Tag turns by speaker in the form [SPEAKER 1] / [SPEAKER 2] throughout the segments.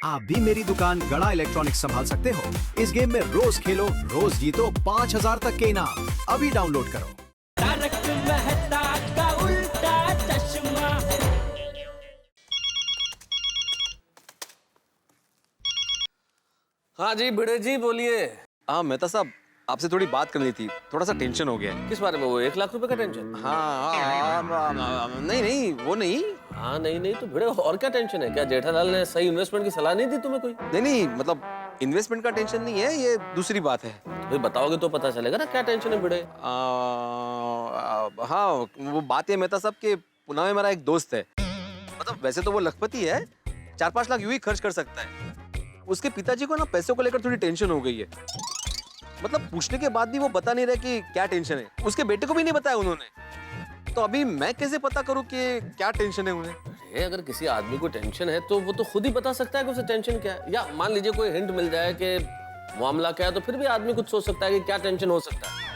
[SPEAKER 1] आप भी मेरी दुकान गड़ा इलेक्ट्रॉनिक्स संभाल सकते हो। इस गेम में रोज खेलो, रोज जीतो 5000 तक के इनाम। अभी डाउनलोड करो।
[SPEAKER 2] तारक मेहता का उल्टा चश्मा।
[SPEAKER 3] हाँ जी भिड़े जी बोलिए।
[SPEAKER 4] हाँ मेहता साहब, आपसे थोड़ी बात करनी थी, थोड़ा सा टेंशन हो गया है।
[SPEAKER 3] किस बारे में? वो 1 लाख रुपए का टेंशन?
[SPEAKER 4] नहीं नहीं वो नहीं।
[SPEAKER 3] हाँ नहीं तो भिड़े और क्या टेंशन है? क्या जेठालाल ने सही इन्वेस्टमेंट की सलाह नहीं दी तुम्हें कोई?
[SPEAKER 4] नहीं मतलब इन्वेस्टमेंट का टेंशन नहीं है, ये दूसरी बात है।
[SPEAKER 3] भाई बताओगे तो पता चलेगा ना क्या टेंशन है भिड़े।
[SPEAKER 4] हाँ वो बात है मेहता साहब के पुणे में मेरा एक दोस्त है। मतलब वैसे तो वो लखपति है, 4-5 लाख यूं ही खर्च कर सकता है। उसके पिताजी को ना पैसों को लेकर थोड़ी टेंशन हो गई है। मतलब पूछने के बाद भी वो बता नहीं रहे कि क्या टेंशन है। उसके बेटे को भी नहीं बताया उन्होंने। तो अभी मैं कैसे पता करूं कि क्या टेंशन है उन्हें?
[SPEAKER 3] अरे अगर किसी आदमी को टेंशन है तो वो तो खुद ही बता सकता है कि उसे टेंशन क्या है। या मान लीजिए कोई हिंट मिल जाए कि मामला क्या है, तो फिर भी आदमी कुछ सोच सकता है कि क्या टेंशन हो सकता है।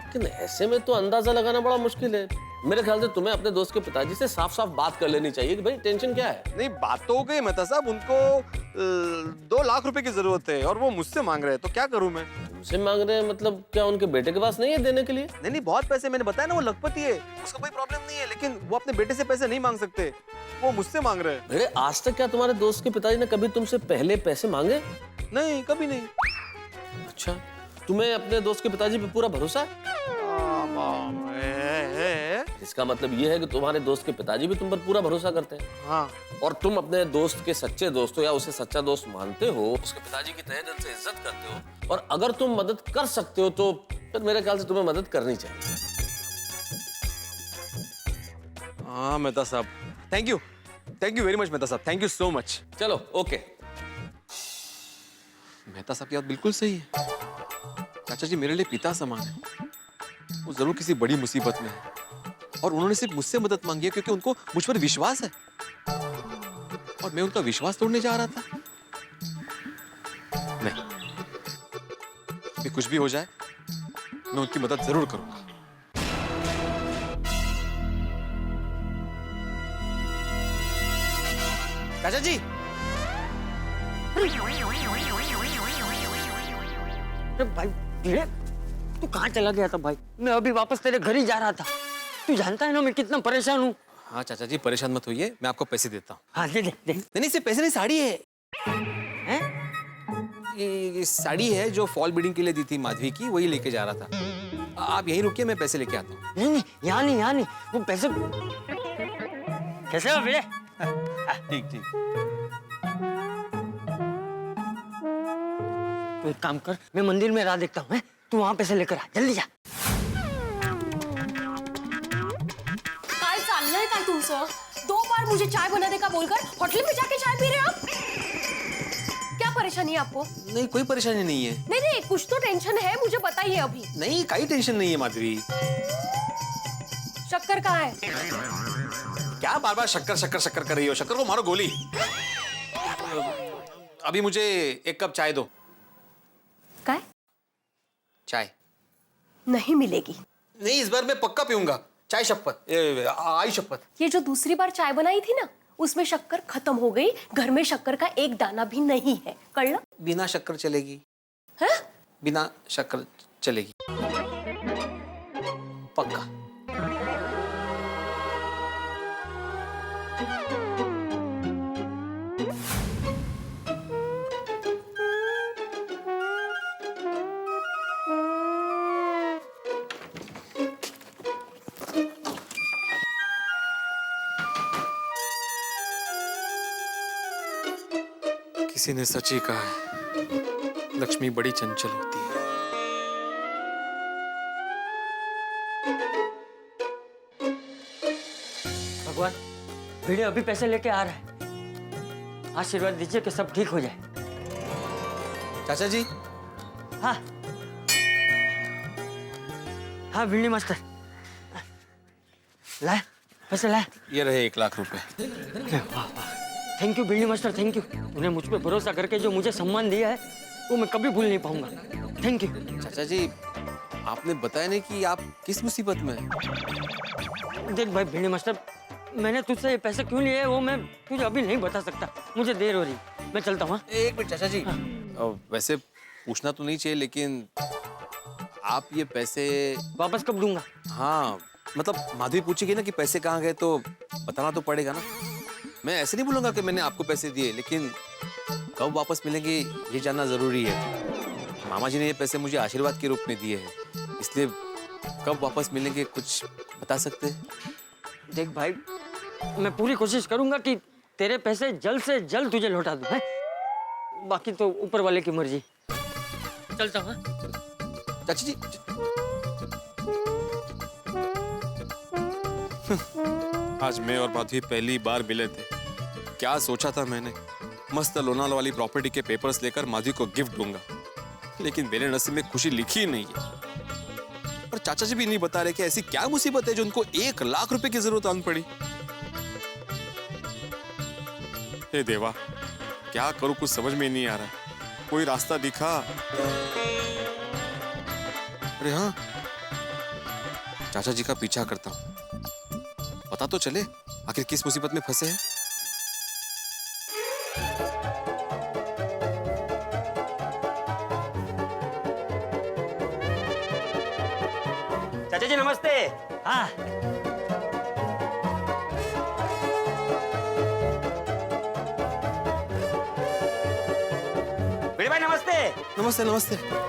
[SPEAKER 3] लेकिन ऐसे में तो अंदाजा लगाना बड़ा मुश्किल है। मेरे ख्याल से तुम्हें अपने दोस्त के पिताजी से साफ साफ बात कर लेनी चाहिए कि भाई टेंशन क्या है।
[SPEAKER 4] नहीं बात तो हो गई मेहता साहब, उनको 2 लाख रुपए की जरूरत है और वो मुझसे मांग रहे हैं, तो क्या करूं मैं?
[SPEAKER 3] तुमसे मांग रहे हैं मतलब क्या उनके बेटे के पास नहीं है देने के लिए?
[SPEAKER 4] नहीं बहुत पैसे, मैंने बताया ना वो लखपति है, उसका कोई प्रॉब्लम नहीं है, लेकिन वो अपने बेटे से पैसे नहीं मांग सकते, वो मुझसे मांग रहे हैं।
[SPEAKER 3] अरे आज तक क्या तुम्हारे दोस्त के पिताजी ने कभी तुमसे पहले पैसे मांगे?
[SPEAKER 4] नहीं कभी नहीं।
[SPEAKER 3] अच्छा, तुम्हें अपने दोस्त के पिताजी पे पूरा भरोसा है? इसका मतलब ये है कि तुम्हारे दोस्त के पिताजी भी तुम पर पूरा भरोसा करते हैं।
[SPEAKER 4] हाँ।
[SPEAKER 3] और तुम अपने दोस्त के सच्चे दोस्त हो या उसे सच्चा दोस्त मानते हो, उसके पिताजी की तहे दिल से इज्जत करते हो, और अगर तुम मदद कर सकते हो तो फिर मेरे ख्याल से तुम्हें मदद करनी चाहिए।
[SPEAKER 4] हाँ मेहता साहब, thank you very much Mehta साहब, थैंक यू सो मच।
[SPEAKER 3] चलो ओके।
[SPEAKER 4] मेहता साहब की बात बिल्कुल सही है। चाचा जी मेरे लिए पिता समान है। वो जरूर किसी बड़ी मुसीबत में है और उन्होंने सिर्फ मुझसे मदद मांगी है क्योंकि उनको मुझ पर विश्वास है और मैं उनका विश्वास तोड़ने जा रहा था। नहीं, कि कुछ भी हो जाए मैं उनकी मदद जरूर करूंगा। चाचा जी,
[SPEAKER 5] अरे भाई भिड़े, तू कहाँ चला गया था भाई? मैं अभी वापस तेरे घर ही जा रहा था। तू जानता है ना मैं कितना परेशान हूँ।
[SPEAKER 4] हाँ चाचा जी परेशान मत होइए, मैं आपको पैसे देता हूँ।
[SPEAKER 5] हाँ दे दे दे।
[SPEAKER 4] नहीं सिर्फ पैसे नहीं, साड़ी है।
[SPEAKER 5] हैं?
[SPEAKER 4] ये साड़ी है जो फॉल बीडिंग के लिए दी थी माधवी की, वही लेके जा रहा था। आप यहीं रुकिए, मैं पैसे लेके आता हूँ।
[SPEAKER 5] नहीं यहाँ नहीं वो पैसे कैसे हो भिड़े?
[SPEAKER 4] ठीक
[SPEAKER 5] तू एक काम कर, मैं मंदिर में राह देखता हूँ। तू वहाँ पैसे लेकर आ, जल्दी जा।
[SPEAKER 6] काय चाललंय काय तुमचं? 2 बार मुझे चाय बनाने का बोलकर होटल में जाके चाय पी रहे हैं आप? क्या परेशानी है आपको?
[SPEAKER 4] नहीं कोई परेशानी नहीं है।
[SPEAKER 6] नहीं कुछ तो टेंशन है, मुझे बताइए अभी।
[SPEAKER 4] नहीं कोई टेंशन नहीं है माधवी।
[SPEAKER 6] शक्कर कहाँ है?
[SPEAKER 4] क्या बार बार शक्कर कर रही हो? शक्कर को मारो गोली। अभी मुझे 1 कप चाय दो।
[SPEAKER 6] काय?
[SPEAKER 4] चाय
[SPEAKER 6] नहीं मिलेगी।
[SPEAKER 4] नहीं, इस बार मैं पक्का पीऊंगा चाय, शपथ, आई शपथ।
[SPEAKER 6] ये जो दूसरी बार चाय बनाई थी ना, उसमें शक्कर खत्म हो गई। घर में शक्कर का एक दाना भी नहीं है, कळलं?
[SPEAKER 4] बिना शक्कर चलेगी?
[SPEAKER 6] हैं?
[SPEAKER 4] बिना शक्कर चलेगी पक्का। किसी ने सच ही कहा है, लक्ष्मी बड़ी चंचल होती है।
[SPEAKER 5] भगवान, भिड़े अभी पैसे लेके आ रहा है। आशीर्वाद दीजिए कि सब ठीक हो जाए।
[SPEAKER 4] चाचा जी।
[SPEAKER 5] हाँ भिंडी मास्टर, लाए पैसे लाए।
[SPEAKER 4] ये रहे 1 लाख रुपए।
[SPEAKER 5] थैंक यू भिंडी मास्टर, थैंक यू। तूने मुझ पे भरोसा करके जो मुझे सम्मान दिया है वो मैं कभी भूल नहीं पाऊंगा। Thank you.
[SPEAKER 4] चाचा जी, आपने बताया नहीं कि आप किस मुसीबत में हैं।
[SPEAKER 5] देख भाई भिंडी मास्टर, मैंने तुझसे ये पैसे क्यों लिए वो मैं तुझे अभी नहीं बता सकता, मुझे देर हो रही। मैं चलता हूँ।
[SPEAKER 4] एक मिनट चाचा जी, वैसे पूछना तो नहीं चाहिए, लेकिन आप ये पैसे
[SPEAKER 5] वापस कब दूंगा?
[SPEAKER 4] हाँ मतलब माधवी पूछेगी ना कि पैसे कहाँ गए तो बताना तो पड़ेगा ना। मैं ऐसे नहीं बोलूंगा कि मैंने आपको पैसे दिए, लेकिन कब वापस मिलेंगे ये जानना जरूरी है। मामा जी ने ये पैसे मुझे आशीर्वाद के रूप में दिए हैं, इसलिए कब वापस मिलेंगे कुछ बता सकते हैं?
[SPEAKER 5] देख भाई, मैं पूरी कोशिश करूंगा कि तेरे पैसे जल्द से जल्द तुझे लौटा दूं, है? बाकी तो ऊपर वाले की मर्जी। चलता हूँ।
[SPEAKER 4] चाची जी आज मैं और माधवी पहली बार मिले थे। क्या सोचा था मैंने, मस्त लोनावाला वाली प्रॉपर्टी के पेपर्स लेकर माधवी को गिफ्ट दूंगा, लेकिन मेरे नसीब में खुशी लिखी ही नहीं है। और चाचा जी भी नहीं बता रहे कि ऐसी क्या मुसीबत है जो उनको 1 लाख रुपए की जरूरत आन पड़ी। हे देवा, क्या करूं कुछ समझ में नहीं आ रहा। कोई रास्ता दिखा। अरे हाँ, चाचा जी का पीछा करता हूं, पता तो चले आखिर किस मुसीबत में फंसे हैं।
[SPEAKER 5] चाचा जी नमस्ते। हाँ बड़े भाई नमस्ते।
[SPEAKER 4] नमस्ते नमस्ते।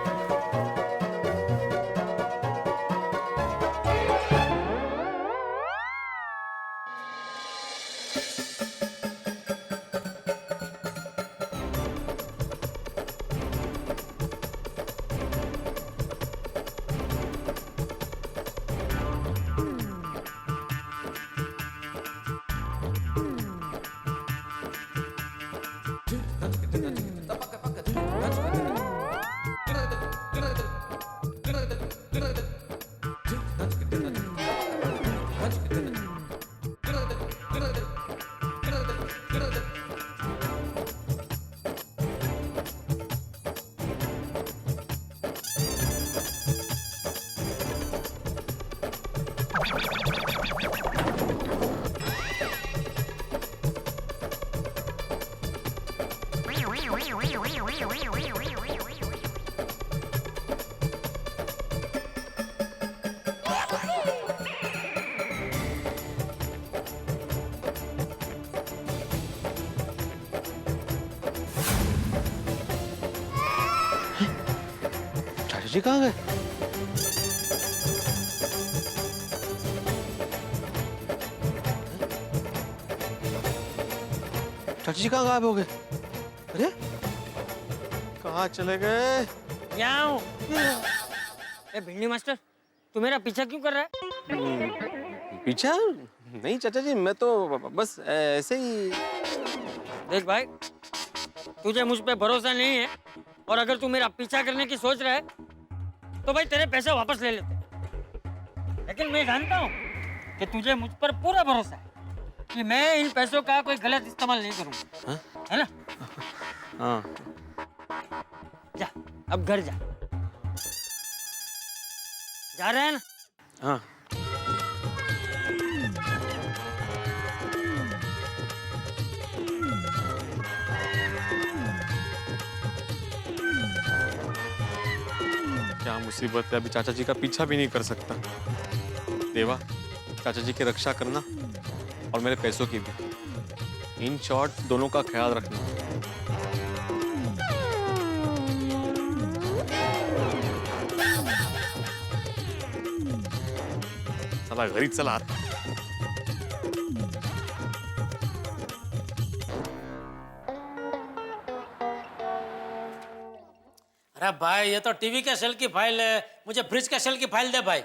[SPEAKER 4] चाचा जी कहाँ गए? चाचा जी कहाँ गायब हो गए? अरे कहाँ चले गए?
[SPEAKER 5] याओ। ए भिंडी मास्टर, तू मेरा पीछा क्यों कर रहा है?
[SPEAKER 4] पीछा नहीं चाचा जी, मैं तो बस ऐसे ही।
[SPEAKER 5] देख भाई, तुझे मुझ पे भरोसा नहीं है, और अगर तू मेरा पीछा करने की सोच रहा है तो भाई तेरे पैसे वापस ले लेते। लेकिन मैं जानता हूँ कि तुझे मुझ पर पूरा भरोसा है कि मैं इन पैसों का कोई गलत इस्तेमाल नहीं करूँगा, है ना?
[SPEAKER 4] हाँ
[SPEAKER 5] जा, अब घर जा। जा रहे हैं ना?
[SPEAKER 4] हाँ। क्या मुसीबत है, अभी चाचा जी का पीछा भी नहीं कर सकता। देवा, चाचा जी की रक्षा करना और मेरे पैसों की भी। इन शॉर्ट दोनों का ख्याल रखना। साला गरीब चला आता।
[SPEAKER 2] अरे भाई, ये तो टीवी के सेल की फाइल है, मुझे फ्रिज के सेल की फाइल दे भाई।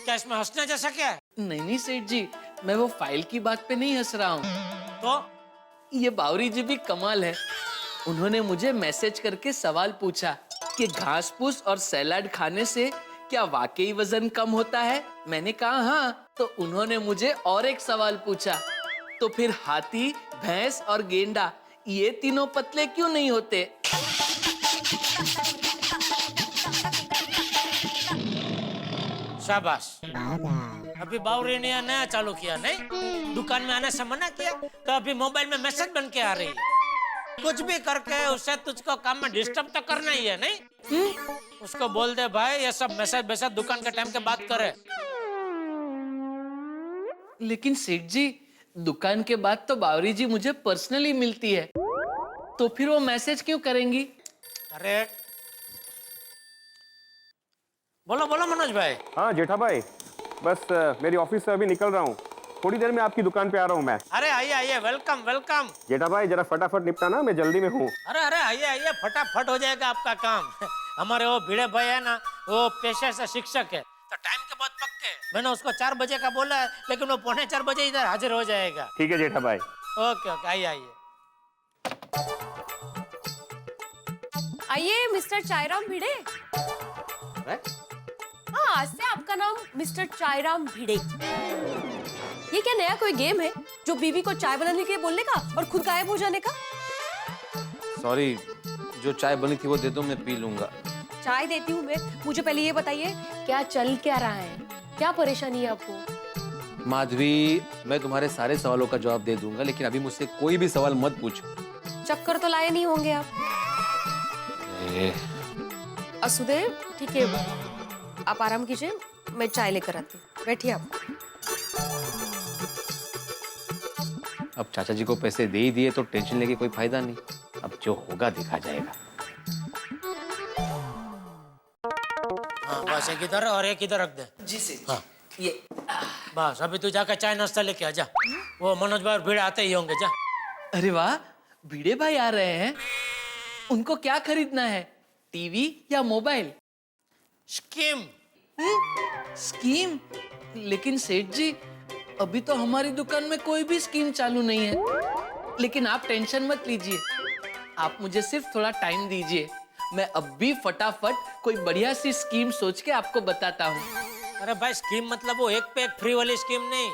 [SPEAKER 2] क्या इसमें हंसने जैसा क्या है?
[SPEAKER 7] नहीं नहीं सेठ जी, मैं वो फाइल की बात पे नहीं हंस रहा हूँ।
[SPEAKER 2] तो
[SPEAKER 7] ये बावरी जी भी कमाल है। उन्होंने मुझे मैसेज करके सवाल पूछा कि घास फूस और सैलाड खाने से क्या वाकई वजन कम होता है। मैंने कहा हाँ, तो उन्होंने मुझे और एक सवाल पूछा, तो फिर हाथी, भैंस और गेंडा ये तीनों पतले क्यों नहीं होते?
[SPEAKER 2] शाबाश। अभी बावरी ने नया चालू किया नहीं, दुकान में आने से मना किया तो अभी मोबाइल में मैसेज बन के आ रही है। कुछ भी करके उसे तुझको काम में डिस्टर्ब तो करना ही है नहीं? उसको बोल दे भाई ये सब मैसेज दुकान के टाइम के बात करे।
[SPEAKER 7] लेकिन सेठ जी, दुकान के बाद तो बावरी जी मुझे पर्सनली मिलती है, तो फिर वो मैसेज क्यों करेंगी?
[SPEAKER 2] अरे बोलो बोलो मनोज भाई।
[SPEAKER 8] हाँ जेठा भाई, बस मेरी ऑफिस से अभी निकल रहा हूँ, थोड़ी देर में आपकी दुकान पे आ रहा हूँ मैं।
[SPEAKER 2] अरे आइए आइए, वेलकम वेलकम।
[SPEAKER 8] जेठा भाई जरा फटाफट निपटा ना, मैं जल्दी में हूँ।
[SPEAKER 2] अरे अरे आइए आइए, फटाफट हो जाएगा आपका काम। हमारे वो भिड़े भाई है ना, वो पेशे से शिक्षक है, तो टाइम के बहुत पक्के। मैंने उसको 4 बजे का बोला है, लेकिन वो 3:45 बजे इधर हाजिर हो जाएगा।
[SPEAKER 8] ठीक है जेठा भाई।
[SPEAKER 2] ओके ओके, आइए आइए।
[SPEAKER 6] आइए मिस्टर चायराम भिड़े। हाँ, आज से आपका नाम मिस्टर चायराम भिड़े। ये क्या नया कोई गेम है जो बीवी को चाय बनाने के लिए बोलने का और खुद गायब हो जाने का?
[SPEAKER 4] सॉरी, जो चाय बनी थी वो दे दो, मैं पी लूंगा।
[SPEAKER 6] चाय देती हूँ मैं, मुझे पहले ये बताइए क्या चल क्या रहा है, क्या परेशानी है आपको?
[SPEAKER 4] माधवी, मैं तुम्हारे सारे सवालों का जवाब दे दूंगा, लेकिन अभी मुझसे कोई भी सवाल मत पूछो।
[SPEAKER 6] चक्कर तो लाए नहीं होंगे आप? असुदेव, ठीक है, आप आराम कीजिए, मैं चाय लेकर आती हूँ, बैठिए आप।
[SPEAKER 4] अब चाचा जी को पैसे दे ही दिए तो टेंशन लेके कोई फायदा नहीं, अब जो होगा देखा जाएगा।
[SPEAKER 2] हाँ बस, एक इधर और एक इधर रख दे।
[SPEAKER 7] जी सेठ।
[SPEAKER 2] हाँ।
[SPEAKER 7] ये
[SPEAKER 2] बस अभी तू जाकर चाय नाश्ता लेके आ जा, वो मनोज भाई और भीड़ आते ही होंगे। जा।
[SPEAKER 7] अरे वाह, भिड़े भाई आ रहे हैं। उनको क्या खरीदना है, टीवी या मोबाइल?
[SPEAKER 2] स्कीम।
[SPEAKER 7] स्कीम? लेकिन सेठ जी, अभी तो हमारी दुकान में कोई भी स्कीम चालू नहीं है। लेकिन आप टेंशन मत लीजिए, आप मुझे सिर्फ थोड़ा टाइम दीजिए, मैं अब भी फटाफट कोई बढ़िया सी स्कीम सोच के आपको बताता हूँ।
[SPEAKER 2] अरे भाई, स्कीम मतलब वो 1 पे 1 फ्री वाली स्कीम नहीं।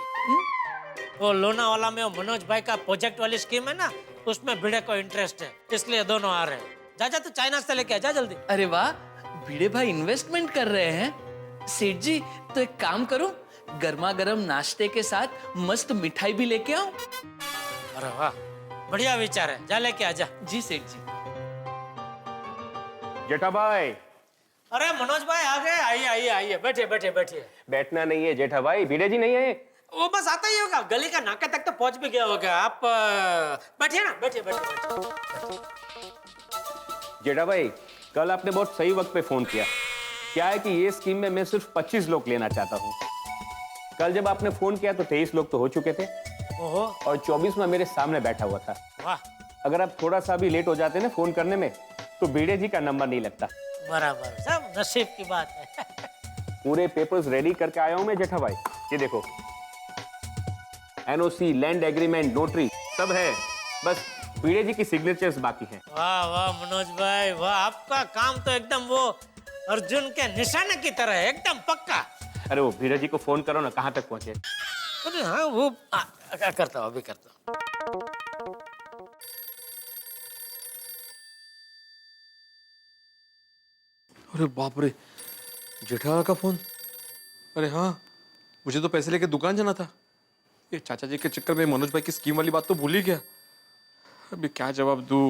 [SPEAKER 2] वो लोनावाला में वो मनोज भाई का प्रोजेक्ट वाली स्कीम है ना, उसमें भिड़े को इंटरेस्ट है, इसलिए दोनों आ रहे हैं। जा जा, तू चाय नाश्ता लेके आ जा जल्दी।
[SPEAKER 7] अरे वाह, भिड़े भाई इन्वेस्टमेंट कर रहे हैं। सेठ जी, तो एक काम करूं, गर्मा गर्म नाश्ते के साथ मस्त मिठाई भी लेके आऊं?
[SPEAKER 2] अरे वाह, बढ़िया विचार है, जा लेके आ जा।
[SPEAKER 7] जी सेठ जी।
[SPEAKER 8] जेठा भाई।
[SPEAKER 2] अरे मनोज भाई आ गए, आइए आइए आइए, बैठिए बैठिए बैठिए।
[SPEAKER 8] बैठना नहीं है जेठा भाई, भिड़े जी नहीं है।
[SPEAKER 2] वो बस आता ही होगा, गली का नाके तक तो पहुंच भी गया होगा। आप बैठिए ना, बैठिए बैठिए।
[SPEAKER 8] जेठा भाई, कल आपने बहुत सही वक्त पे फोन किया। क्या है कि ये स्कीम में मैं सिर्फ 25 लोग लेना चाहता हूँ। कल जब आपने फोन किया तो 23 लोग तो हो चुके थे
[SPEAKER 2] ओहो,
[SPEAKER 8] और 24वां मेरे सामने बैठा हुआ था।
[SPEAKER 2] वाह,
[SPEAKER 8] अगर आप थोड़ा सा भी लेट हो जाते ना फोन करने में तो भिड़े जी का नंबर नहीं लगता।
[SPEAKER 2] बराबर, सब नसीब की बात है।
[SPEAKER 8] पूरे पेपर्स रेडी करके आया हूं मैं जेठा भाई, ये देखो, एनओसी, लैंड एग्रीमेंट, नोटरी सब है, बस भिड़े जी की सिग्नेचर्स बाकी हैं।
[SPEAKER 2] वाह वाह मनोज भाई, वाह, आपका काम तो एकदम वो अर्जुन के निशाने की तरह है, एकदम पक्का।
[SPEAKER 8] अरे वो भिड़े जी को फोन करो ना, कहाँ तक पहुंचे?
[SPEAKER 2] अरे हाँ, वो करता हूँ, अभी करता हूँ।
[SPEAKER 4] अरे बाप रे, जेठालाल का फोन। अरे हाँ, मुझे तो पैसे लेके दुकान जाना था। ये चाचा जी के चक्कर में मनोज भाई की स्कीम वाली बात तो भूल ही गया। अभी क्या जवाब दूं?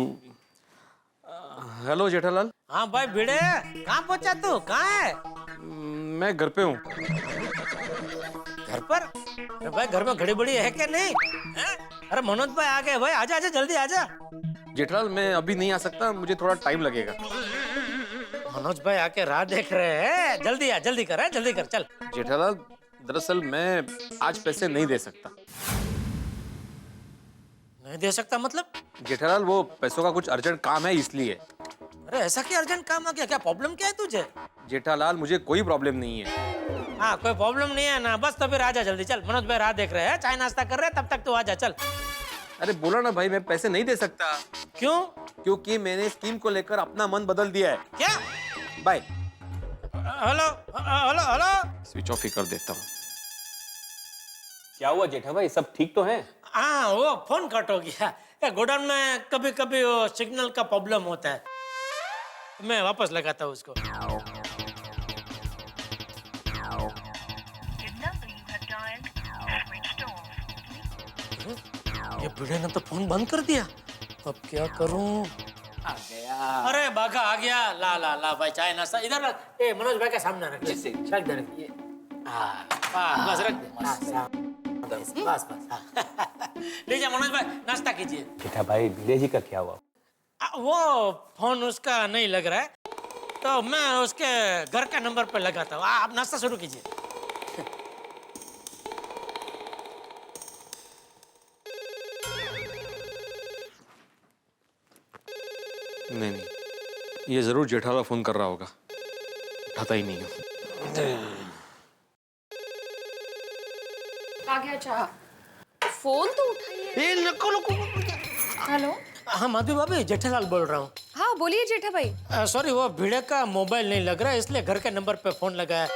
[SPEAKER 4] हेलो जेठालाल।
[SPEAKER 2] हाँ भाई भिड़े, कहाँ पहुंचा तू? कहाँ है?
[SPEAKER 4] मैं घर पे हूँ।
[SPEAKER 2] घर पर? अरे भाई, घर में घड़ी बड़ी है क्या नहीं है? अरे मनोज भाई आ गए भाई, आजा आजा, जल्दी आजा।
[SPEAKER 4] जेठालाल, मैं अभी नहीं आ सकता, मुझे थोड़ा टाइम लगेगा।
[SPEAKER 2] मनोज भाई आके राह देख रहे हैं, जल्दी आ, जल्दी कर, जल्दी कर, चल।
[SPEAKER 4] जेठालाल, दरअसल मैं आज पैसे नहीं दे सकता।
[SPEAKER 2] नहीं दे सकता मतलब?
[SPEAKER 4] जेठालाल, वो पैसों का कुछ अर्जेंट काम है इसलिए।
[SPEAKER 2] अरे ऐसा क्या अर्जेंट काम आ गया? क्या प्रॉब्लम क्या है तुझे?
[SPEAKER 4] जेठालाल, मुझे कोई प्रॉब्लम नहीं है।
[SPEAKER 2] हाँ, कोई प्रॉब्लम नहीं है ना, बस तो फिर आजा जल्दी, चल। मनोज भाई राह देख रहे हैं, चाय नाश्ता कर रहे हैं, तब तक तू आजा, चल।
[SPEAKER 4] अरे बोला ना भाई, मैं पैसे नहीं दे सकता।
[SPEAKER 2] क्यों?
[SPEAKER 4] क्योंकि मैंने स्कीम को लेकर अपना मन बदल दिया है।
[SPEAKER 2] क्या?
[SPEAKER 4] Bye.
[SPEAKER 2] Hello hello hello,
[SPEAKER 4] switch off ही कर देता हूँ।
[SPEAKER 8] क्या हुआ जेठा भाई, सब ठीक तो है?
[SPEAKER 2] हाँ, वो फोन कट हो गया। गोडाउन में कभी कभी वो सिग्नल का प्रॉब्लम होता है, मैं वापस लगाता हूँ उसको। ये बूढ़े ने तो फोन बंद कर दिया। अब क्या करूं?
[SPEAKER 7] आ गया।
[SPEAKER 2] अरे बाघा आ गया। ला ला ला भाई चाय नाश्ता इधर रख। ए मनोज भाई के सामने रख। रख दे रख। ये बस रख दे। बस बस बस। लीजिए मनोज भाई नाश्ता कीजिए।
[SPEAKER 8] जेठा भाई भिड़े जी का क्या हुआ?
[SPEAKER 2] वो फोन उसका नहीं लग रहा है तो मैं उसके घर का नंबर पर लगाता हूँ। आप नाश्ता शुरू कीजिए।
[SPEAKER 4] नहीं, ये जरूर जेठालाल फोन कर रहा होगा, उठाता ही नहीं हूँ।
[SPEAKER 6] आ गया चाह। फोन तो उठाइए। हेलो।
[SPEAKER 2] हाँ माधवी भाभी जेठालाल बोल रहा हूँ।
[SPEAKER 6] हाँ बोलिए जेठा भाई।
[SPEAKER 2] सॉरी वो भिड़े का मोबाइल नहीं लग रहा है इसलिए घर के नंबर पे फोन लगाया।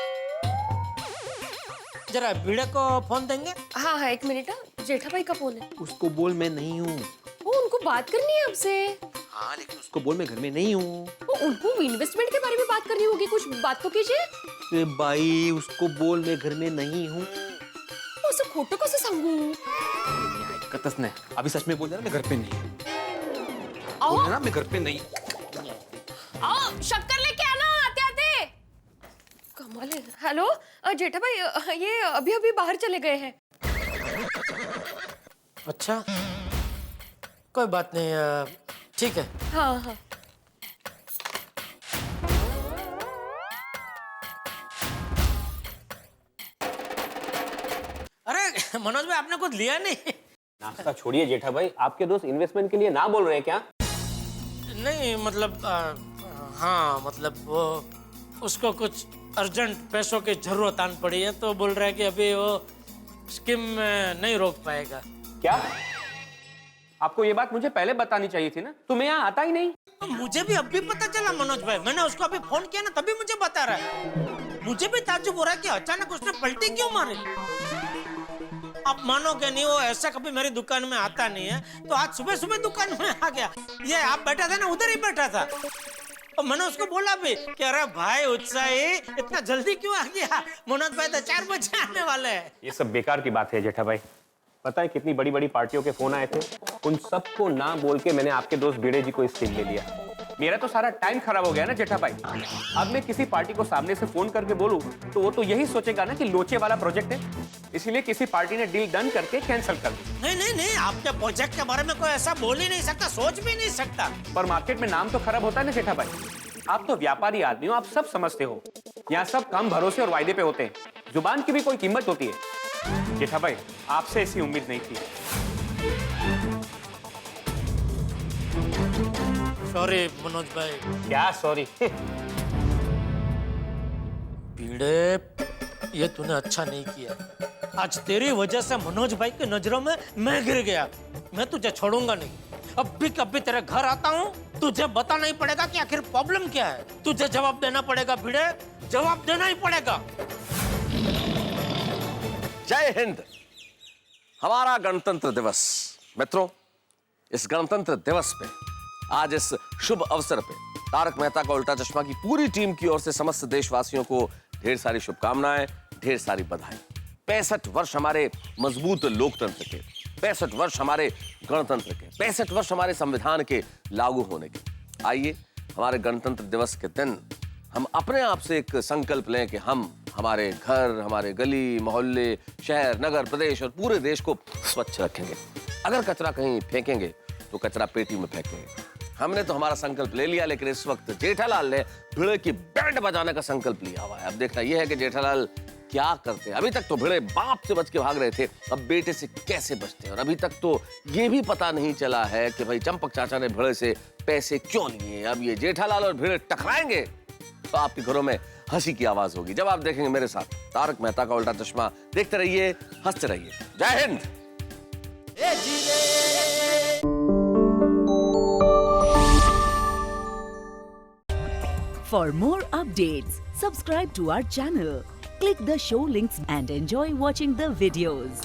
[SPEAKER 2] जरा भिड़े को फोन देंगे?
[SPEAKER 6] हाँ हाँ 1 मिनट। जेठा भाई का फोन है।
[SPEAKER 4] उसको बोल मैं नहीं हूँ।
[SPEAKER 6] वो उनको बात करनी है आपसे।
[SPEAKER 4] हाँ लेकिन उसको बोल मैं घर में नहीं हूँ।
[SPEAKER 6] वो उनको इन्वेस्टमेंट के बारे में बात करनी होगी, कुछ बात तो कीजिए।
[SPEAKER 4] अरे भाई उसको बोल मैं घर में नहीं हूँ।
[SPEAKER 6] असं खोटं कसं सांगू?
[SPEAKER 4] कतस नहीं, अभी सच में बोल रहा मैं घर पे नहीं हूँ।
[SPEAKER 6] आओ
[SPEAKER 4] बोल ना मैं घर पे नहीं।
[SPEAKER 6] आओ शक्कर लेके आना आते आते। कमाल है। हेलो जेठा भाई ये अभी अभी बाहर चले गए हैं।
[SPEAKER 2] अच्छा कोई बात नहीं, ठीक है।
[SPEAKER 6] हाँ हाँ।
[SPEAKER 2] अरे मनोज भाई आपने कुछ लिया नहीं?
[SPEAKER 8] नाश्ता छोड़िए जेठा भाई, आपके दोस्त इन्वेस्टमेंट के लिए ना बोल रहे हैं क्या?
[SPEAKER 2] नहीं मतलब हाँ मतलब वो उसको कुछ अर्जेंट पैसों की जरूरत आन पड़ी है तो बोल रहा है कि अभी वो स्कीम में नहीं रोक पाएगा।
[SPEAKER 8] क्या? आपको ये बात मुझे पहले बतानी चाहिए थी ना, तो मैं यहाँ आता ही नहीं।
[SPEAKER 2] मुझे भी अभी पता चला मनोज भाई, मैंने उसको अभी फोन किया ना तभी मुझे बता रहा है। मुझे भी ताज्जुब हो रहा है कि अचानक उसने पलटी क्यों मारी। आप मानोगे नहीं वो ऐसा कभी मेरी दुकान में आता नहीं है तो आज सुबह सुबह दुकान में आ गया। ये आप बैठा था ना उधर ही बैठा था और मैंने उसको बोला भी कि अरे भाई उत्साही इतना जल्दी क्यों आ गया, मनोज भाई तो 4 बजे आने वाले हैं।
[SPEAKER 8] ये सब बेकार की बात है जेठा भाई। पता है कितनी बड़ी बड़ी पार्टियों के फोन आए थे, उन सबको ना बोल के मैंने आपके दोस्त भिड़े जी को इस स्कीम ले लिया। मेरा तो सारा टाइम खराब हो गया ना जेठा भाई। अब मैं किसी पार्टी को सामने से फोन करके बोलूं तो वो तो यही सोचेगा ना कि लोचे वाला प्रोजेक्ट है, इसीलिए किसी पार्टी ने डील डन करके कैंसिल कर दी।
[SPEAKER 2] नहीं नहीं नहीं आपके प्रोजेक्ट के बारे में कोई ऐसा बोल ही नहीं सकता, सोच भी नहीं सकता।
[SPEAKER 8] पर मार्केट में नाम तो खराब होता है ना जेठा भाई। आप तो व्यापारी आदमी हो, आप सब समझते हो। यहाँ सब काम भरोसे और वायदे पे होते हैं, जुबान की भी कोई कीमत होती है। जेठा भाई आपसे ऐसी उम्मीद नहीं थी।
[SPEAKER 2] सॉरी मनोज भाई।
[SPEAKER 8] क्या सॉरी?
[SPEAKER 2] भिड़े ये तूने अच्छा नहीं किया। आज तेरी वजह से मनोज भाई की नजरों में मैं गिर गया। मैं तुझे छोड़ूंगा नहीं। अब भी कभी तेरे घर आता हूँ तुझे बताना ही पड़ेगा कि आखिर प्रॉब्लम क्या है। तुझे जवाब देना पड़ेगा भिड़े, जवाब देना ही पड़ेगा।
[SPEAKER 3] जय हिंद। हमारा गणतंत्र दिवस। मित्रों, इस गणतंत्र दिवस पे आज इस शुभ अवसर पे तारक मेहता का उल्टा चश्मा की पूरी टीम की ओर से समस्त देशवासियों को ढेर सारी शुभकामनाएं, ढेर सारी बधाई। 65 वर्ष हमारे मजबूत लोकतंत्र के, 65 वर्ष हमारे गणतंत्र के, 65 वर्ष हमारे संविधान के लागू होने के। आइए हमारे गणतंत्र दिवस के दिन हम अपने आप से एक संकल्प लें कि हम हमारे घर, हमारे गली मोहल्ले, शहर, नगर, प्रदेश और पूरे देश को स्वच्छ रखेंगे। अगर कचरा कहीं फेंकेंगे तो कचरा पेटी में फेंकेंगे। हमने तो हमारा संकल्प ले लिया, लेकिन इस वक्त जेठालाल ने भिड़े की बैंड बजाने का संकल्प लिया हुआ है। अब देखना यह है कि जेठालाल क्या करते हैं। अभी तक तो भिड़े बाप से बच के भाग रहे थे, अब बेटे से कैसे बचते हैं। और अभी तक तो ये भी पता नहीं चला है कि भाई चंपक चाचा ने भिड़े से पैसे क्यों लिए। अब ये जेठालाल और भिड़े टकराएंगे तो आपके घरों में हंसी की आवाज होगी जब आप देखेंगे मेरे साथ तारक मेहता का उल्टा चश्मा। देखते रहिए, हंसते रहिए। जय Hind.
[SPEAKER 9] For more updates, subscribe to our channel, click the show links and enjoy watching the videos.